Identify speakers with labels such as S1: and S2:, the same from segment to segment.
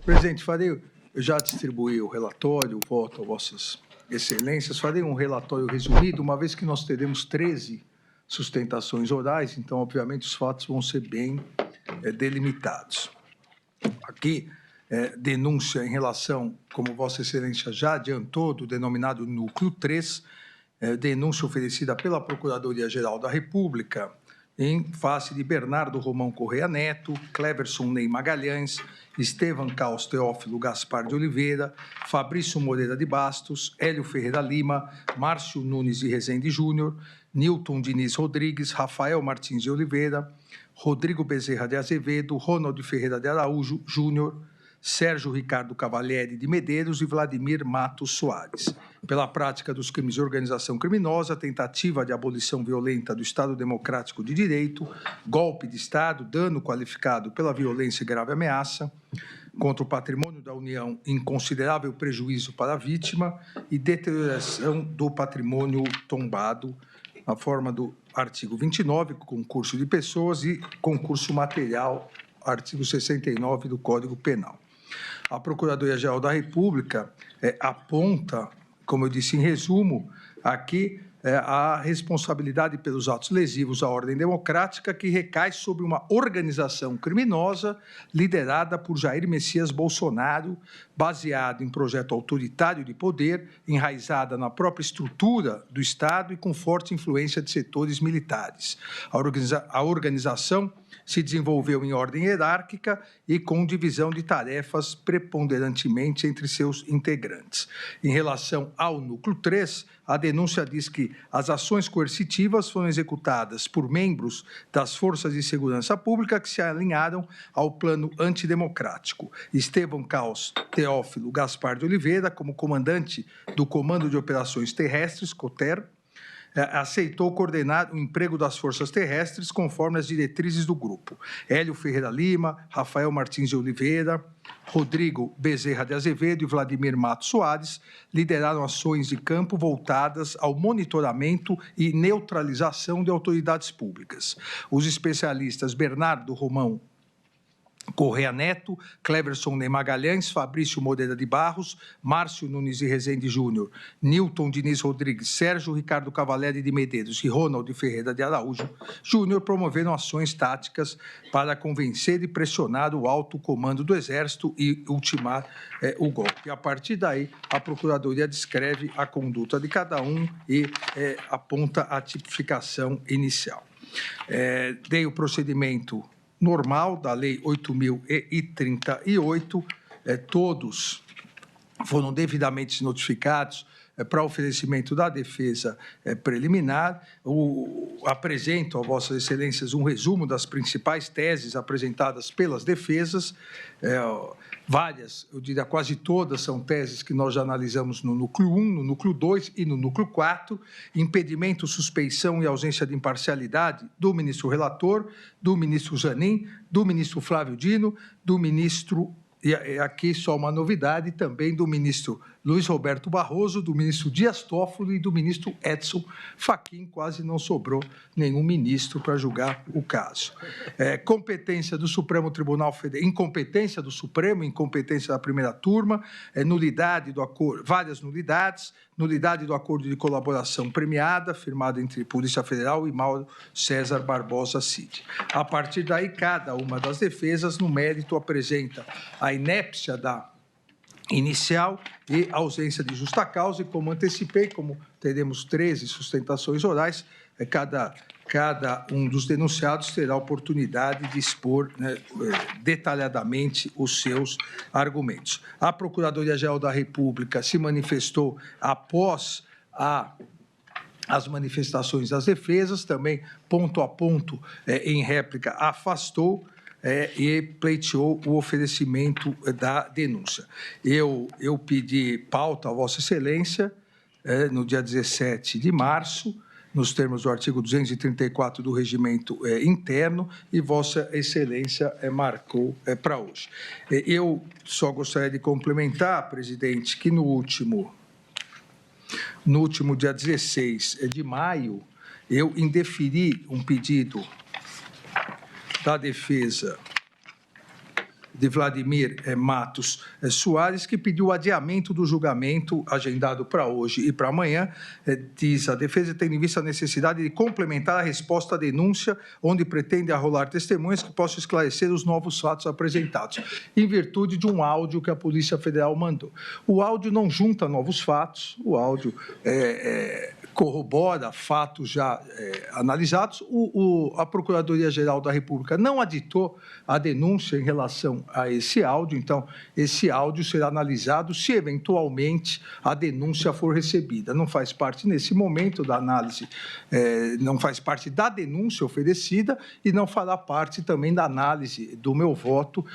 S1: Presidente, eu já distribuí o relatório, o voto a vossas excelências, farei um relatório resumido, uma vez que nós teremos 13 sustentações orais, então, obviamente, os fatos vão ser bem delimitados. Aqui, denúncia em relação, como Vossa Excelência já adiantou, do denominado Núcleo 3, denúncia oferecida pela Procuradoria-Geral da República em face de Bernardo Romão Correia Neto, Cleverson Ney Magalhães, Estevam Caos Teófilo Gaspar de Oliveira, Fabrício Moreira de Bastos, Hélio Ferreira Lima, Márcio Nunes de Rezende Júnior, Nilton Diniz Rodrigues, Rafael Martins de Oliveira, Rodrigo Bezerra de Azevedo, Ronald Ferreira de Araújo Júnior, Sérgio Ricardo Cavalieri de Medeiros e Vladimir Matos Soares, pela prática dos crimes de organização criminosa, tentativa de abolição violenta do Estado Democrático de Direito, golpe de Estado, dano qualificado pela violência e grave ameaça, contra o patrimônio da União em considerável prejuízo para a vítima e deterioração do patrimônio tombado, na forma do artigo 29, concurso de pessoas, e concurso material, artigo 69 do Código Penal. A Procuradoria-Geral da República aponta, como eu disse em resumo, aqui a responsabilidade pelos atos lesivos à ordem democrática que recai sobre uma organização criminosa liderada por Jair Messias Bolsonaro, baseado em projeto autoritário de poder, enraizada na própria estrutura do Estado e com forte influência de setores militares. A organização se desenvolveu em ordem hierárquica e com divisão de tarefas preponderantemente entre seus integrantes. Em relação ao Núcleo 3, a denúncia diz que as ações coercitivas foram executadas por membros das Forças de Segurança Pública que se alinharam ao plano antidemocrático. Estevam Caos Teófilo Gaspar de Oliveira, como comandante do Comando de Operações Terrestres, COTER, aceitou coordenar o emprego das forças terrestres conforme as diretrizes do grupo. Hélio Ferreira Lima, Rafael Martins de Oliveira, Rodrigo Bezerra de Azevedo e Vladimir Matos Soares lideraram ações de campo voltadas ao monitoramento e neutralização de autoridades públicas. Os especialistas Bernardo Romão Correia Neto, Cleverson Ney Magalhães, Fabrício Moreira de Barros, Márcio Nunes de Rezende Júnior, Nilton Diniz Rodrigues, Sérgio Ricardo Cavalieri de Medeiros e Ronald Ferreira de Araújo Júnior promoveram ações táticas para convencer e pressionar o alto comando do Exército e ultimar o golpe. A partir daí, a Procuradoria descreve a conduta de cada um e aponta a tipificação inicial. Dei o procedimento normal da Lei 8.038, todos foram devidamente notificados para oferecimento da defesa preliminar. Apresento a Vossas Excelências um resumo das principais teses apresentadas pelas defesas. Várias, eu diria quase todas, são teses que nós já analisamos no Núcleo 1, no Núcleo 2 e no Núcleo 4, impedimento, suspeição e ausência de imparcialidade do ministro relator, do ministro Zanin, do ministro Flávio Dino, do ministro, e aqui só uma novidade, também do ministro Luiz Roberto Barroso, do ministro Dias Toffoli e do ministro Edson Fachin. Quase não sobrou nenhum ministro para julgar o caso. Competência do Supremo Tribunal Federal, incompetência do Supremo, incompetência da primeira turma, nulidade do acordo, várias nulidades, nulidade do acordo de colaboração premiada, firmado entre Polícia Federal e Mauro César Barbosa Cid. A partir daí, cada uma das defesas, no mérito, apresenta a inépcia da inicial e ausência de justa causa, e como antecipei, como teremos 13 sustentações orais, cada um dos denunciados terá a oportunidade de expor detalhadamente os seus argumentos. A Procuradoria-Geral da República se manifestou após as manifestações das defesas, também ponto a ponto, em réplica, afastou e pleiteou o oferecimento da denúncia. Eu pedi pauta a Vossa Excelência no dia 17 de março, nos termos do artigo 234 do Regimento Interno, e Vossa Excelência marcou para hoje. Eu só gostaria de complementar, presidente, que no último dia 16 de maio, eu indeferi um pedido da defesa de Vladimir Matos Soares, que pediu adiamento do julgamento agendado para hoje e para amanhã. Diz a defesa tendo em vista a necessidade de complementar a resposta à denúncia, onde pretende arrolar testemunhas que possam esclarecer os novos fatos apresentados, em virtude de um áudio que a Polícia Federal mandou. O áudio não junta novos fatos, o áudio corrobora fatos já analisados. A Procuradoria-Geral da República não aditou a denúncia em relação a esse áudio, então esse áudio será analisado se eventualmente a denúncia for recebida. Não faz parte nesse momento da análise, não faz parte da denúncia oferecida e não fará parte também da análise do meu voto,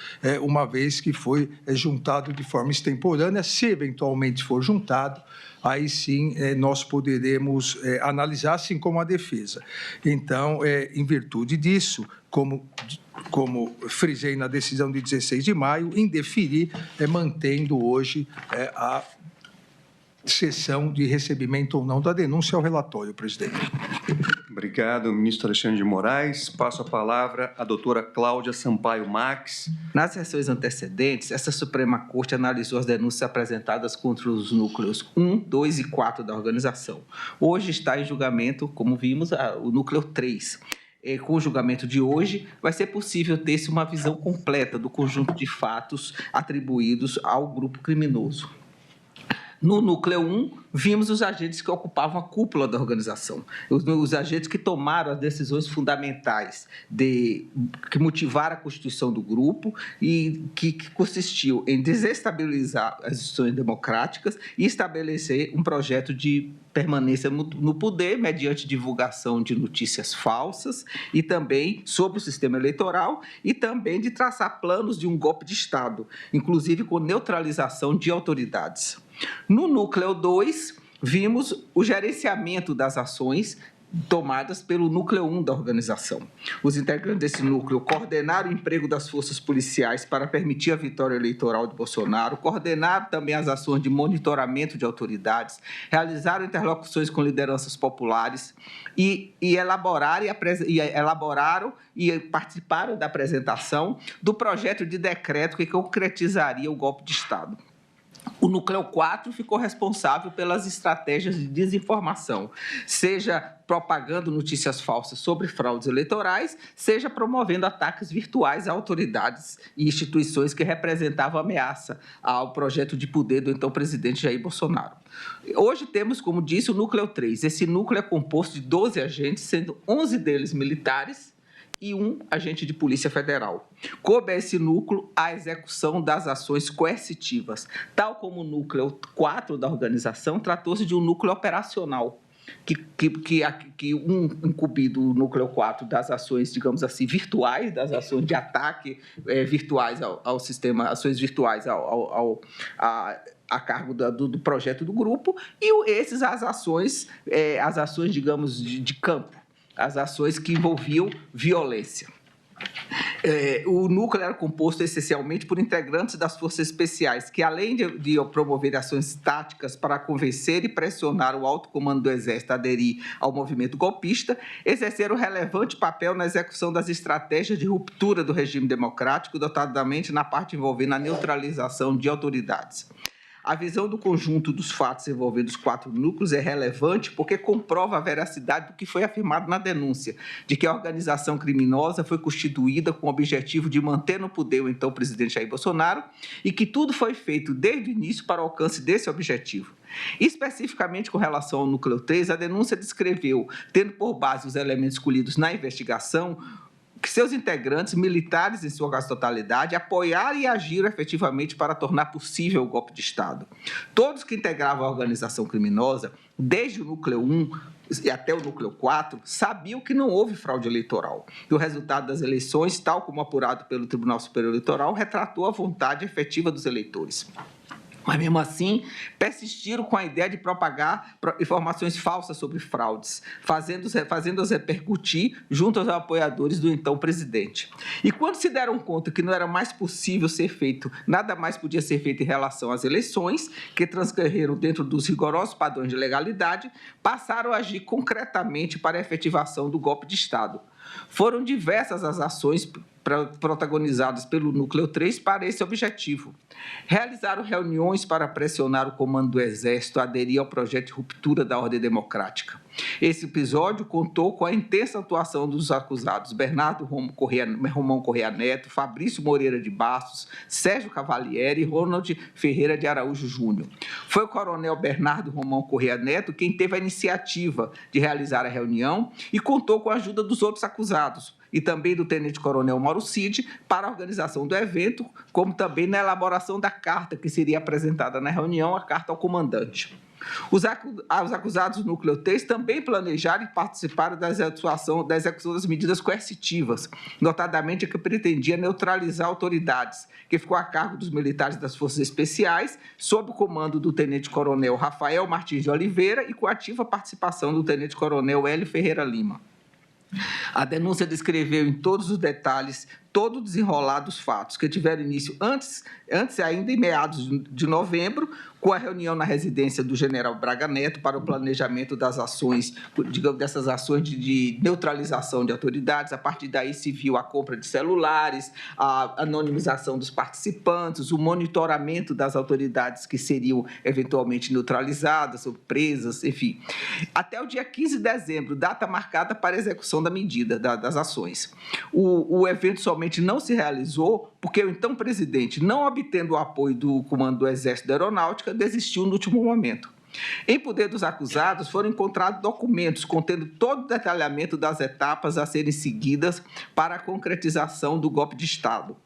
S1: uma vez que foi juntado de forma extemporânea. Se eventualmente for juntado, aí sim nós poderemos analisar, assim como a defesa. Então, em virtude disso, como frisei na decisão de 16 de maio, indeferir, mantendo hoje a sessão de recebimento ou não da denúncia ao relatório, presidente.
S2: Obrigado, ministro Alexandre de Moraes. Passo a palavra à doutora Cláudia Sampaio Marques.
S3: Nas sessões antecedentes, essa Suprema Corte analisou as denúncias apresentadas contra os núcleos 1, 2 e 4 da organização. Hoje está em julgamento, como vimos, o núcleo 3. Com o julgamento de hoje, vai ser possível ter-se uma visão completa do conjunto de fatos atribuídos ao grupo criminoso. No núcleo 1, vimos os agentes que ocupavam a cúpula da organização, os agentes que tomaram as decisões fundamentais que motivaram a constituição do grupo e que consistiu em desestabilizar as instituições democráticas e estabelecer um projeto de permanência no poder mediante divulgação de notícias falsas e também sobre o sistema eleitoral e também de traçar planos de um golpe de Estado, inclusive com neutralização de autoridades. No núcleo 2, vimos o gerenciamento das ações tomadas pelo núcleo 1 da organização. Os integrantes desse núcleo coordenaram o emprego das forças policiais para permitir a vitória eleitoral de Bolsonaro, coordenaram também as ações de monitoramento de autoridades, realizaram interlocuções com lideranças populares e elaboraram e participaram da apresentação do projeto de decreto que concretizaria o golpe de Estado. O núcleo 4 ficou responsável pelas estratégias de desinformação, seja propagando notícias falsas sobre fraudes eleitorais, seja promovendo ataques virtuais a autoridades e instituições que representavam ameaça ao projeto de poder do então presidente Jair Bolsonaro. Hoje temos, como disse, o núcleo 3. Esse núcleo é composto de 12 agentes, sendo 11 deles militares e um agente de Polícia Federal. Coube a esse núcleo a execução das ações coercitivas. Tal como o núcleo 4 da organização, tratou-se de um núcleo operacional, que incumbido o núcleo 4 das ações, digamos assim, virtuais, das ações de ataque virtuais ao sistema, ações virtuais a cargo do projeto do grupo, e as ações, digamos, de campo, as ações que envolviam violência. O núcleo era composto essencialmente por integrantes das forças especiais que, além de promover ações táticas para convencer e pressionar o alto comando do Exército a aderir ao movimento golpista, exerceram relevante papel na execução das estratégias de ruptura do regime democrático, notadamente na parte envolvendo a neutralização de autoridades. A visão do conjunto dos fatos envolvendo os 4 núcleos é relevante porque comprova a veracidade do que foi afirmado na denúncia, de que a organização criminosa foi constituída com o objetivo de manter no poder o então presidente Jair Bolsonaro e que tudo foi feito desde o início para o alcance desse objetivo. Especificamente com relação ao núcleo 3, a denúncia descreveu, tendo por base os elementos escolhidos na investigação, que seus integrantes, militares em sua quase totalidade, apoiaram e agiram efetivamente para tornar possível o golpe de Estado. Todos que integravam a organização criminosa, desde o núcleo 1 e até o núcleo 4, sabiam que não houve fraude eleitoral. E o resultado das eleições, tal como apurado pelo Tribunal Superior Eleitoral, retratou a vontade efetiva dos eleitores. Mas, mesmo assim, persistiram com a ideia de propagar informações falsas sobre fraudes, fazendo-as repercutir junto aos apoiadores do então presidente. E quando se deram conta que não era mais possível ser feito, nada mais podia ser feito em relação às eleições, que transcorreram dentro dos rigorosos padrões de legalidade, passaram a agir concretamente para a efetivação do golpe de Estado. Foram diversas as ações protagonizadas pelo Núcleo 3 para esse objetivo. Realizaram reuniões para pressionar o comando do Exército a aderir ao projeto de ruptura da ordem democrática. Esse episódio contou com a intensa atuação dos acusados Bernardo Romão Corrêa Neto, Fabrício Moreira de Bastos, Sérgio Cavalieri e Ronald Ferreira de Araújo Júnior. Foi o coronel Bernardo Romão Corrêa Neto quem teve a iniciativa de realizar a reunião e contou com a ajuda dos outros acusados, e também do tenente-coronel Mauro Cid, para a organização do evento, como também na elaboração da carta que seria apresentada na reunião, a carta ao comandante. Os acusados do Núcleo 3 também planejaram e participaram da execução das medidas coercitivas, notadamente a que pretendia neutralizar autoridades, que ficou a cargo dos militares das Forças Especiais, sob o comando do tenente-coronel Rafael Martins de Oliveira e com a ativa participação do tenente-coronel Hélio Ferreira Lima. A denúncia descreveu em todos os detalhes todo o desenrolar dos fatos, que tiveram início antes ainda em meados de novembro, com a reunião na residência do general Braga Neto para o planejamento das ações, digamos, dessas ações de neutralização de autoridades. A partir daí se viu a compra de celulares, a anonimização dos participantes, o monitoramento das autoridades que seriam eventualmente neutralizadas ou presas, enfim. Até o dia 15 de dezembro, data marcada para a execução da medida, das ações. O evento somente não se realizou porque o então presidente, não obtendo o apoio do comando do Exército da Aeronáutica, desistiu no último momento. Em poder dos acusados foram encontrados documentos contendo todo o detalhamento das etapas a serem seguidas para a concretização do golpe de Estado.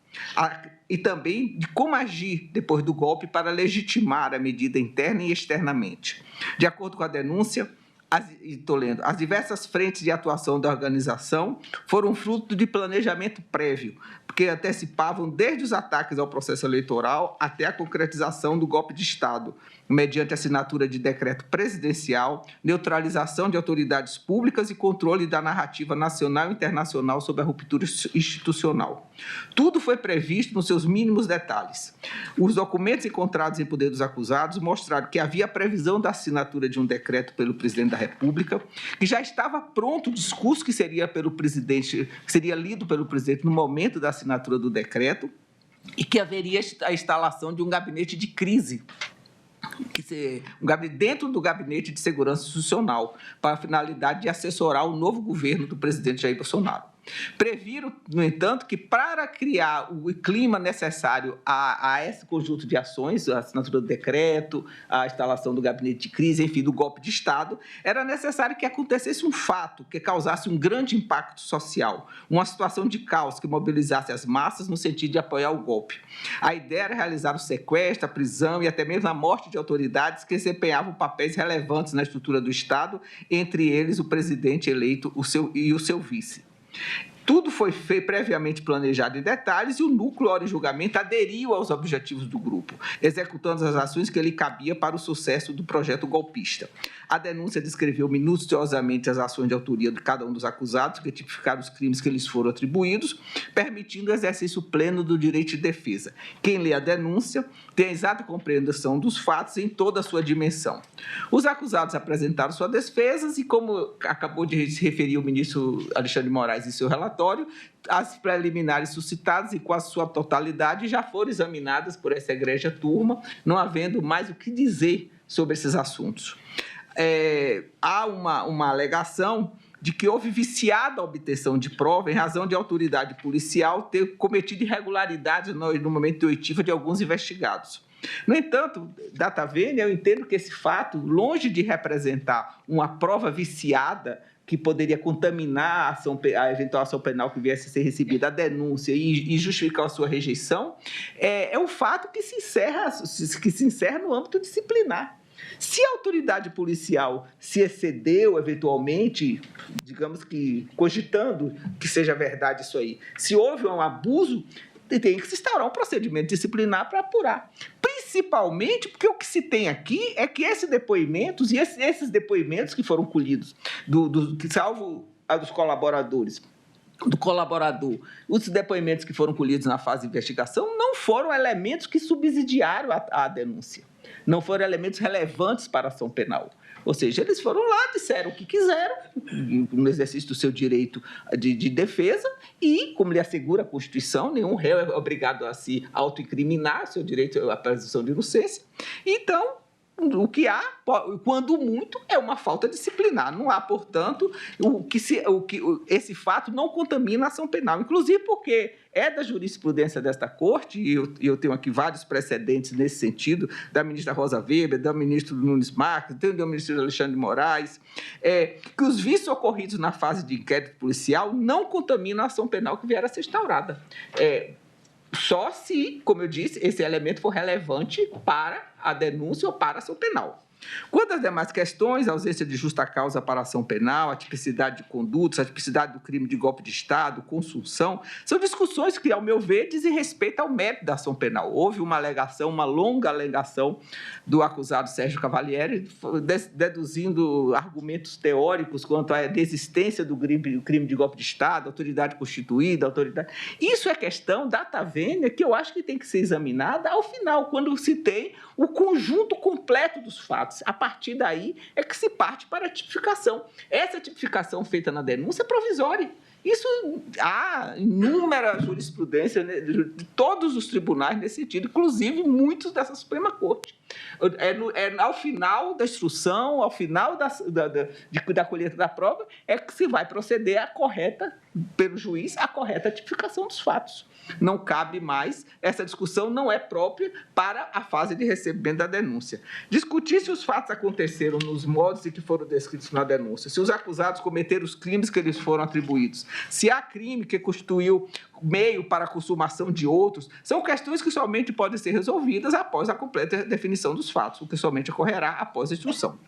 S3: E também de como agir depois do golpe para legitimar a medida interna e externamente. De acordo com a denúncia, as diversas frentes de atuação da organização foram fruto de planejamento prévio, porque antecipavam desde os ataques ao processo eleitoral até a concretização do golpe de Estado, mediante assinatura de decreto presidencial, neutralização de autoridades públicas e controle da narrativa nacional e internacional sobre a ruptura institucional. Tudo foi previsto nos seus mínimos detalhes. Os documentos encontrados em poder dos acusados mostraram que havia previsão da assinatura de um decreto pelo presidente da República, que já estava pronto o discurso que seria lido pelo presidente no momento da assinatura do decreto, e que haveria a instalação de um gabinete de crise, dentro do Gabinete de Segurança Institucional, para a finalidade de assessorar o novo governo do presidente Jair Bolsonaro. Previram, no entanto, que para criar o clima necessário a esse conjunto de ações, a assinatura do decreto, a instalação do gabinete de crise, enfim, do golpe de Estado, era necessário que acontecesse um fato que causasse um grande impacto social, uma situação de caos que mobilizasse as massas no sentido de apoiar o golpe. A ideia era realizar o sequestro, a prisão e até mesmo a morte de autoridades que desempenhavam papéis relevantes na estrutura do Estado, entre eles o presidente eleito e o seu vice. Tudo foi previamente planejado em detalhes e o núcleo, hora em julgamento, aderiu aos objetivos do grupo, executando as ações que lhe cabia para o sucesso do projeto golpista. A denúncia descreveu minuciosamente as ações de autoria de cada um dos acusados, que tipificaram os crimes que lhes foram atribuídos, permitindo o exercício pleno do direito de defesa. Quem lê a denúncia tem a exata compreensão dos fatos em toda a sua dimensão. Os acusados apresentaram suas defesas e, como acabou de se referir o ministro Alexandre de Moraes em seu relatório, as preliminares suscitadas e com a sua totalidade já foram examinadas por essa egrégia turma, não havendo mais o que dizer sobre esses assuntos. Há uma alegação de que houve viciada a obtenção de prova em razão de a autoridade policial ter cometido irregularidades no momento de oitiva de alguns investigados. No entanto, data vênia, eu entendo que esse fato, longe de representar uma prova viciada que poderia contaminar a eventual ação penal que viesse a ser recebida, a denúncia e justificar a sua rejeição, é um fato que se encerra no âmbito disciplinar. Se a autoridade policial se excedeu, eventualmente, digamos que cogitando que seja verdade isso aí, se houve um abuso, tem que se instaurar um procedimento disciplinar para apurar. Principalmente porque o que se tem aqui é que esses depoimentos, e esses depoimentos que foram colhidos, salvo a dos colaboradores, do colaborador, os depoimentos que foram colhidos na fase de investigação não foram elementos que subsidiaram a denúncia, não foram elementos relevantes para a ação penal. Ou seja, eles foram lá, disseram o que quiseram, no exercício do seu direito de defesa, e, como lhe assegura a Constituição, nenhum réu é obrigado a se autoincriminar, seu direito à presunção de inocência. Então, o que há, quando muito, é uma falta disciplinar. Não há, portanto, esse fato não contamina a ação penal. Inclusive porque é da jurisprudência desta Corte, e eu tenho aqui vários precedentes nesse sentido, da ministra Rosa Weber, do ministro Nunes Marques, do ministro Alexandre de Moraes, que os vícios ocorridos na fase de inquérito policial não contaminam a ação penal que vier a ser instaurada. Só se, como eu disse, esse elemento for relevante para a denúncia ou para a ação penal. Quanto às demais questões, a ausência de justa causa para a ação penal, a tipicidade de condutas, a tipicidade do crime de golpe de Estado, consunção, são discussões que, ao meu ver, dizem respeito ao mérito da ação penal. Houve uma alegação, uma longa alegação do acusado Sérgio Cavalieri, deduzindo argumentos teóricos quanto à desistência do crime de golpe de Estado, autoridade constituída, autoridade... Isso é questão data vênia que eu acho que tem que ser examinada ao final, quando se tem o conjunto completo dos fatos. A partir daí é que se parte para a tipificação. Essa tipificação feita na denúncia é provisória. Isso há inúmera jurisprudência de todos os tribunais nesse sentido, inclusive muitos dessa Suprema Corte. Ao final da instrução, ao final da colheita da prova, é que se vai proceder a correta, pelo juiz, a correta tipificação dos fatos. Não cabe mais, essa discussão não é própria para a fase de recebimento da denúncia. Discutir se os fatos aconteceram nos modos em que foram descritos na denúncia, se os acusados cometeram os crimes que lhes foram atribuídos, se há crime que constituiu meio para a consumação de outros, são questões que somente podem ser resolvidas após a completa definição dos fatos, o que somente ocorrerá após a instrução.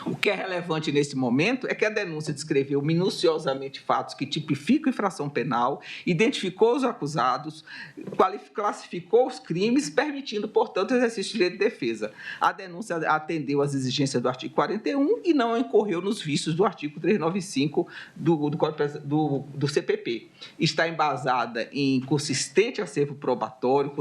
S3: O que é relevante nesse momento é que a denúncia descreveu minuciosamente fatos que tipificam infração penal, identificou os acusados, classificou os crimes, permitindo, portanto, o exercício de direito de defesa. A denúncia atendeu às exigências do artigo 41 e não incorreu nos vícios do artigo 395 do CPP. Está embasada em consistente acervo probatório,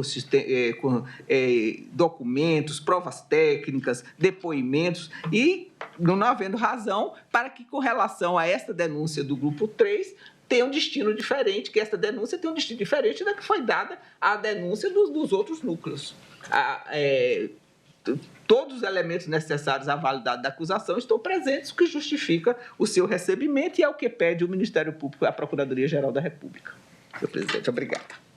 S3: documentos, provas técnicas, depoimentos e não havendo razão para que, com relação a esta denúncia do grupo 3, tenha um destino diferente, que esta denúncia tenha um destino diferente da que foi dada à denúncia dos outros núcleos. Todos os elementos necessários à validade da acusação estão presentes, o que justifica o seu recebimento e é o que pede o Ministério Público à Procuradoria-Geral da República. Senhor presidente, obrigada.